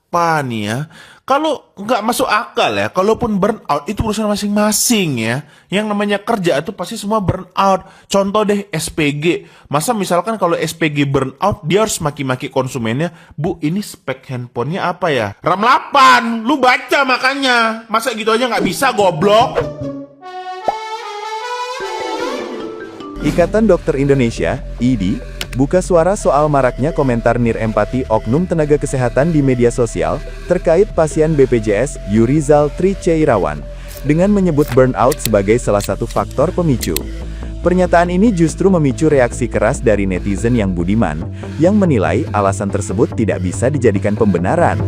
Apa nih ya? Kalau nggak masuk akal ya, kalaupun burnout itu urusan masing-masing ya. Yang namanya kerja itu pasti semua burnout. Contoh deh SPG. Masa misalkan kalau SPG burnout, dia harus maki-maki konsumennya, Bu, ini spek handphonenya apa ya? RAM 8, lu baca makanya. Masa gitu aja nggak bisa, goblok? Ikatan Dokter Indonesia, IDI, buka suara soal maraknya komentar nirempati oknum tenaga kesehatan di media sosial terkait pasien BPJS Yurizal Tri Cairawan dengan menyebut burnout sebagai salah satu faktor pemicu. Pernyataan ini justru memicu reaksi keras dari netizen yang budiman, yang menilai alasan tersebut tidak bisa dijadikan pembenaran.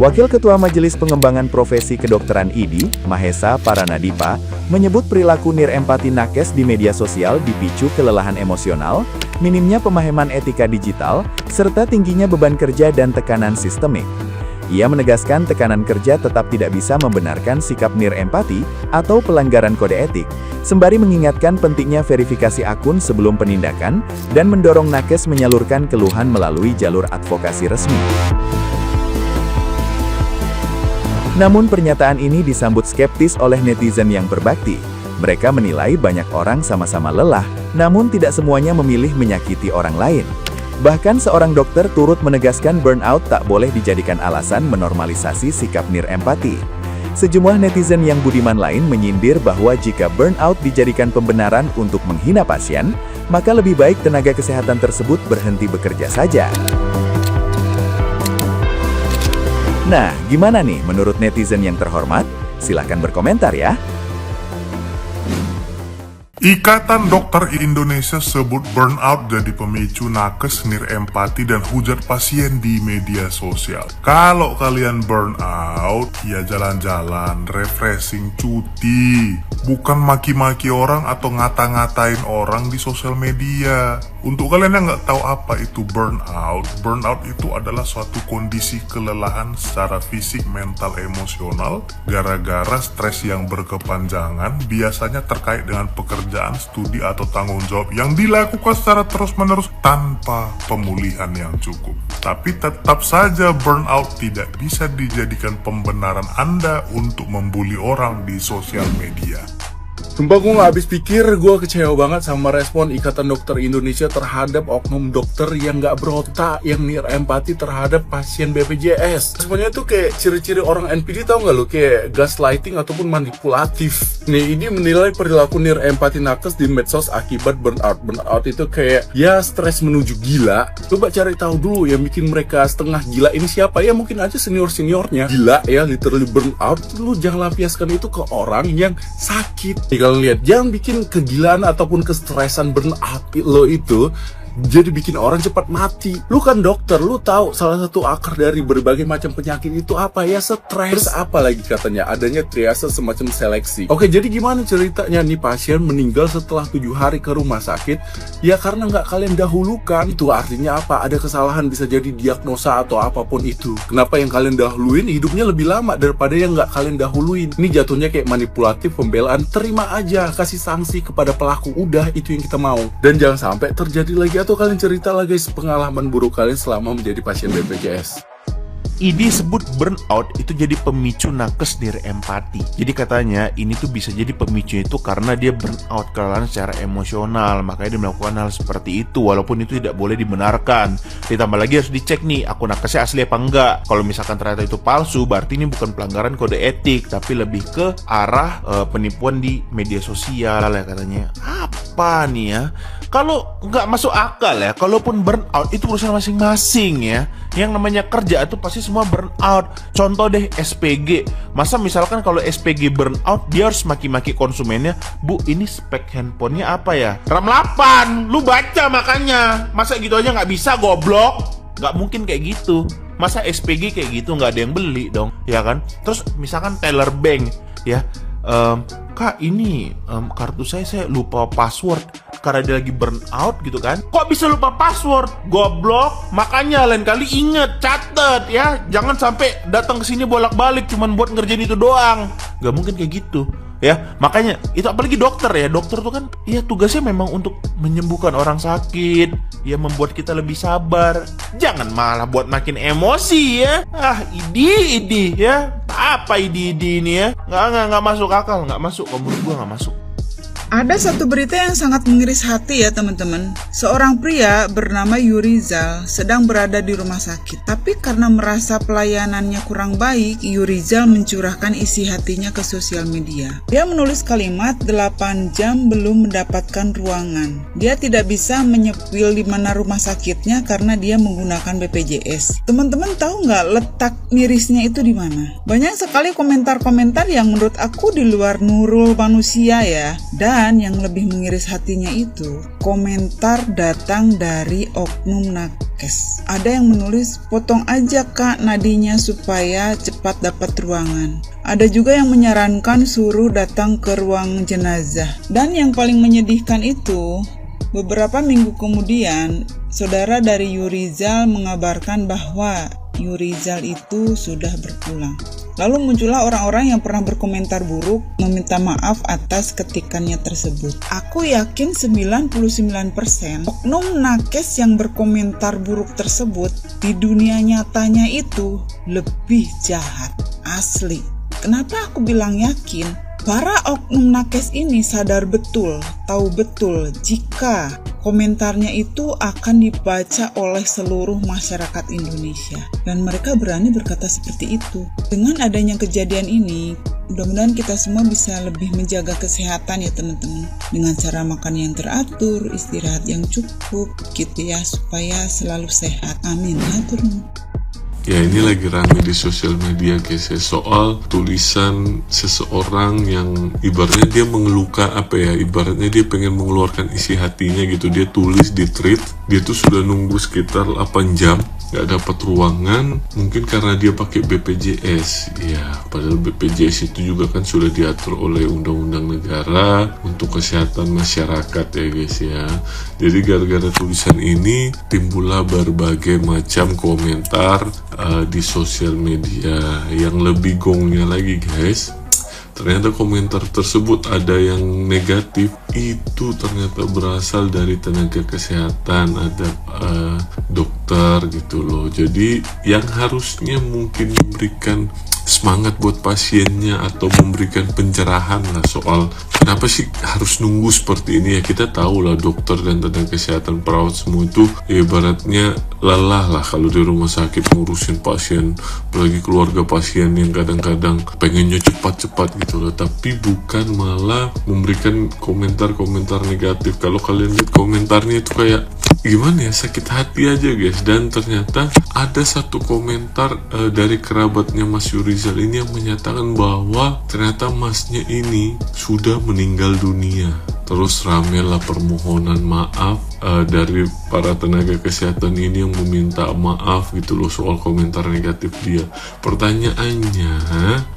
Wakil Ketua Majelis Pengembangan Profesi Kedokteran IDI, Mahesa Paranadipa, menyebut perilaku nirempati nakes di media sosial dipicu kelelahan emosional, minimnya pemahaman etika digital, serta tingginya beban kerja dan tekanan sistemik. Ia menegaskan tekanan kerja tetap tidak bisa membenarkan sikap nirempati atau pelanggaran kode etik, sembari mengingatkan pentingnya verifikasi akun sebelum penindakan, dan mendorong nakes menyalurkan keluhan melalui jalur advokasi resmi. Namun pernyataan ini disambut skeptis oleh netizen yang berbakti. Mereka menilai banyak orang sama-sama lelah, namun tidak semuanya memilih menyakiti orang lain. Bahkan seorang dokter turut menegaskan burnout tak boleh dijadikan alasan menormalisasi sikap nirempati. Sejumlah netizen yang budiman lain menyindir bahwa jika burnout dijadikan pembenaran untuk menghina pasien, maka lebih baik tenaga kesehatan tersebut berhenti bekerja saja. Nah, gimana nih menurut netizen yang terhormat? Silahkan berkomentar ya. Ikatan Dokter Indonesia sebut burnout jadi pemicu nakes, nirempati, dan hujat pasien di media sosial. Kalau kalian burnout, ya jalan-jalan, refreshing, cuti. Bukan maki-maki orang atau ngata-ngatain orang di sosial media. Untuk kalian yang nggak tahu apa itu burnout, burnout itu adalah suatu kondisi kelelahan secara fisik, mental, emosional gara-gara stres yang berkepanjangan, biasanya terkait dengan pekerjaan, studi, atau tanggung jawab yang dilakukan secara terus-menerus tanpa pemulihan yang cukup. Tapi tetap saja burnout tidak bisa dijadikan pembenaran Anda untuk membuli orang di sosial media. Sumpah gue gak habis pikir, gue kecewa banget sama respon Ikatan Dokter Indonesia terhadap oknum dokter yang gak berotak, yang nirempati terhadap pasien BPJS. Responnya tuh kayak ciri-ciri orang NPD, tau gak lo? Kayak gaslighting ataupun manipulatif. Nih, ini menilai perilaku nirempati nakes di medsos akibat burnout. Burnout itu kayak, ya stres menuju gila. Coba cari tahu dulu yang bikin mereka setengah gila ini siapa. Ya mungkin aja senior-seniornya gila ya, literally burnout. Lu jangan lampiaskan itu ke orang yang sakit. Kalau lihat, jangan bikin kegilaan ataupun kestresan burnout lo itu jadi bikin orang cepat mati. Lu kan dokter, lu tahu salah satu akar dari berbagai macam penyakit itu apa ya? Stres. Terus apa lagi katanya? Adanya triase semacam seleksi. Oke, jadi gimana ceritanya nih pasien meninggal setelah 7 hari ke rumah sakit? Ya karena nggak kalian dahulukan. Itu artinya apa? Ada kesalahan, bisa jadi diagnosa atau apapun itu. Kenapa yang kalian dahuluin hidupnya lebih lama daripada yang nggak kalian dahuluin? Ini jatuhnya kayak manipulatif, pembelaan. Terima aja, kasih sanksi kepada pelaku. Udah, itu yang kita mau. Dan jangan sampai terjadi lagi atau kalian cerita lah guys pengalaman buruk kalian selama menjadi pasien BPJS. IDI sebut burnout itu jadi pemicu nakes nirempati. Jadi katanya ini tuh bisa jadi pemicu itu karena dia burnout, kelelahan secara emosional. Makanya dia melakukan hal seperti itu, walaupun itu tidak boleh dibenarkan. Ditambah lagi harus dicek nih akun nakesnya asli apa enggak. Kalau misalkan ternyata itu palsu, berarti ini bukan pelanggaran kode etik, tapi lebih ke arah penipuan di media sosial ya katanya. Apa nih ya? Kalau nggak masuk akal ya, kalaupun burnout itu urusan masing-masing ya. Yang namanya kerja itu pasti semua burnout. Contoh deh SPG. Masa misalkan kalau SPG burnout, dia harus maki-maki konsumennya, Bu, ini spek handphonenya apa ya? RAM 8, lu baca makanya. Masa gitu aja nggak bisa, goblok? Nggak mungkin kayak gitu. Masa SPG kayak gitu nggak ada yang beli dong, ya kan? Terus misalkan teller bank, ya, Kak ini kartu saya lupa password karena dia lagi burnout gitu kan. Kok bisa lupa password? Goblok. Makanya lain kali inget, catet ya. Jangan sampai datang ke sini bolak-balik cuman buat ngerjain itu doang. Gak mungkin kayak gitu. ya. Makanya itu apalagi dokter ya, dokter tuh kan ya tugasnya memang untuk menyembuhkan orang sakit, ya membuat kita lebih sabar. Jangan malah buat makin emosi ya. Idi ya, apa idi ini ya, nggak masuk akal, nggak masuk, menurut gua nggak masuk. Ada satu berita yang sangat mengiris hati ya teman-teman. Seorang pria bernama Yurizal sedang berada di rumah sakit. Tapi karena merasa pelayanannya kurang baik, Yurizal mencurahkan isi hatinya ke sosial media. Dia menulis kalimat 8 jam belum mendapatkan ruangan. Dia tidak bisa menyepil di mana rumah sakitnya karena dia menggunakan BPJS. Teman-teman tahu nggak letak mirisnya itu di mana? Banyak sekali komentar-komentar yang menurut aku di luar nurul manusia ya. Dan yang lebih mengiris hatinya itu, komentar datang dari oknum nakes. Ada yang menulis, potong aja kak nadinya supaya cepat dapat ruangan. Ada juga yang menyarankan suruh datang ke ruang jenazah. Dan yang paling menyedihkan itu, beberapa minggu kemudian, saudara dari Yurizal mengabarkan bahwa Yurizal itu sudah berpulang. Lalu muncullah orang-orang yang pernah berkomentar buruk meminta maaf atas ketikannya tersebut. Aku yakin 99% oknum nakes yang berkomentar buruk tersebut di dunia nyatanya itu lebih jahat. Asli. Kenapa aku bilang yakin? Para oknum nakes ini sadar betul, tahu betul jika komentarnya itu akan dibaca oleh seluruh masyarakat Indonesia. Dan mereka berani berkata seperti itu. Dengan adanya kejadian ini, mudah-mudahan kita semua bisa lebih menjaga kesehatan ya teman-teman. Dengan cara makan yang teratur, istirahat yang cukup gitu ya, supaya selalu sehat. Amin. Atur. Ya, ini lagi rame di sosial media guys ya, soal tulisan seseorang yang ibaratnya dia mengeluhkan ibaratnya dia pengen mengeluarkan isi hatinya gitu. Dia tulis di tweet, dia tuh sudah nunggu sekitar 8 jam nggak dapat ruangan, mungkin karena dia pakai BPJS. Ya, padahal BPJS itu juga kan sudah diatur oleh undang-undang negara untuk kesehatan masyarakat ya guys ya. Jadi gara-gara tulisan ini timbullah berbagai macam komentar di sosial media. Yang lebih gongnya lagi guys, ternyata komentar tersebut ada yang negatif, itu ternyata berasal dari tenaga kesehatan, ada dokter gitu loh. Jadi yang harusnya mungkin memberikan semangat buat pasiennya atau memberikan pencerahan lah soal kenapa sih harus nunggu seperti ini ya. Kita tahu lah dokter dan tenaga kesehatan, perawat semua itu ibaratnya lelah lah kalau di rumah sakit ngurusin pasien, apalagi keluarga pasien yang kadang-kadang pengennya cepat-cepat gitu loh, tapi bukan malah memberikan komentar-komentar negatif. Kalau kalian lihat komentarnya itu kayak gimana ya, sakit hati aja guys. Dan ternyata ada satu komentar dari kerabatnya Mas Yurizal ini yang menyatakan bahwa ternyata masnya ini sudah meninggal dunia. Terus ramelah permohonan maaf dari para tenaga kesehatan ini yang meminta maaf gitu loh soal komentar negatif dia. Pertanyaannya,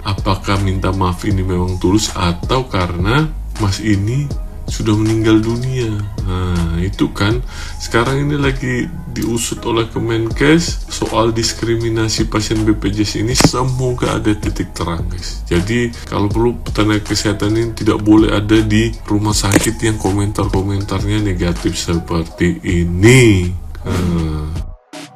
apakah minta maaf ini memang tulus atau karena mas ini sudah meninggal dunia? Nah itu kan sekarang ini lagi diusut oleh Kemenkes soal diskriminasi pasien BPJS ini. Semoga ada titik terang guys. Jadi kalau perlu tenaga kesehatan ini tidak boleh ada di rumah sakit yang komentar-komentarnya negatif seperti ini.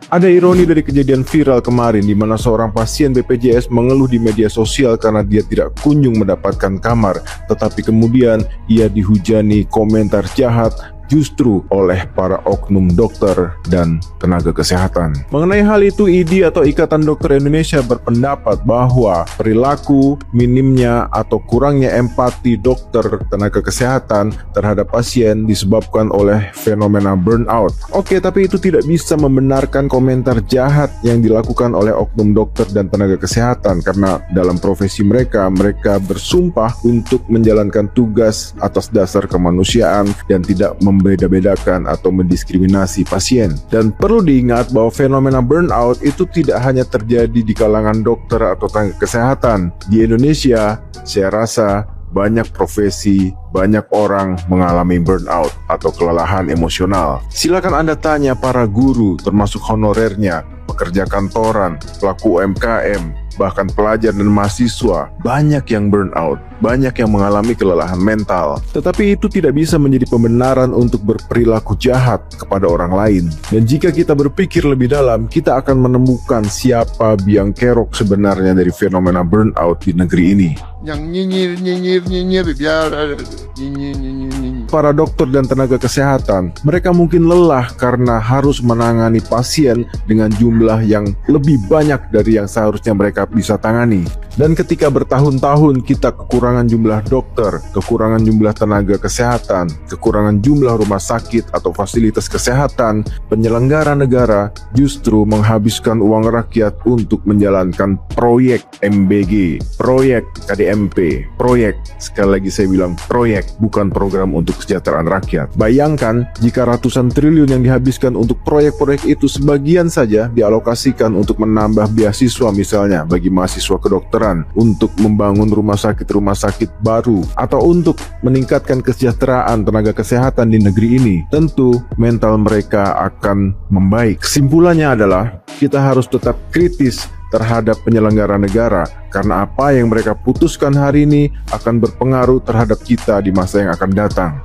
Ada ironi dari kejadian viral kemarin di mana seorang pasien BPJS mengeluh di media sosial karena dia tidak kunjung mendapatkan kamar, tetapi kemudian ia dihujani komentar jahat justru oleh para oknum dokter dan tenaga kesehatan. Mengenai hal itu, IDI atau Ikatan Dokter Indonesia berpendapat bahwa perilaku minimnya atau kurangnya empati dokter tenaga kesehatan terhadap pasien disebabkan oleh fenomena burnout. Oke, tapi itu tidak bisa membenarkan komentar jahat yang dilakukan oleh oknum dokter dan tenaga kesehatan, karena dalam profesi mereka bersumpah untuk menjalankan tugas atas dasar kemanusiaan dan tidak membeda-bedakan atau mendiskriminasi pasien. Dan perlu diingat bahwa fenomena burnout itu tidak hanya terjadi di kalangan dokter atau tenaga kesehatan. Di Indonesia, saya rasa banyak profesi, banyak orang mengalami burnout atau kelelahan emosional. Silakan Anda tanya para guru termasuk honorernya, pekerja kantoran, pelaku UMKM, bahkan pelajar dan mahasiswa, banyak yang burnout, banyak yang mengalami kelelahan mental. Tetapi itu tidak bisa menjadi pembenaran untuk berperilaku jahat kepada orang lain. Dan jika kita berpikir lebih dalam, kita akan menemukan siapa biang kerok sebenarnya dari fenomena burnout di negeri ini. Yang nyinyir biar nyinyir. Para dokter dan tenaga kesehatan, mereka mungkin lelah karena harus menangani pasien dengan jumlah yang lebih banyak dari yang seharusnya mereka bisa tangani. Dan ketika bertahun-tahun kita kekurangan jumlah dokter, kekurangan jumlah tenaga kesehatan, kekurangan jumlah rumah sakit atau fasilitas kesehatan, penyelenggara negara justru menghabiskan uang rakyat untuk menjalankan proyek MBG, proyek KDMP, proyek, sekali lagi saya bilang proyek, bukan program untuk kesejahteraan rakyat. Bayangkan jika ratusan triliun yang dihabiskan untuk proyek-proyek itu sebagian saja dialokasikan untuk menambah beasiswa misalnya bagi mahasiswa kedokteran, untuk membangun rumah sakit baru, atau untuk meningkatkan kesejahteraan tenaga kesehatan di negeri ini, tentu mental mereka akan membaik. Kesimpulannya adalah kita harus tetap kritis terhadap penyelenggara negara, karena apa yang mereka putuskan hari ini akan berpengaruh terhadap kita di masa yang akan datang.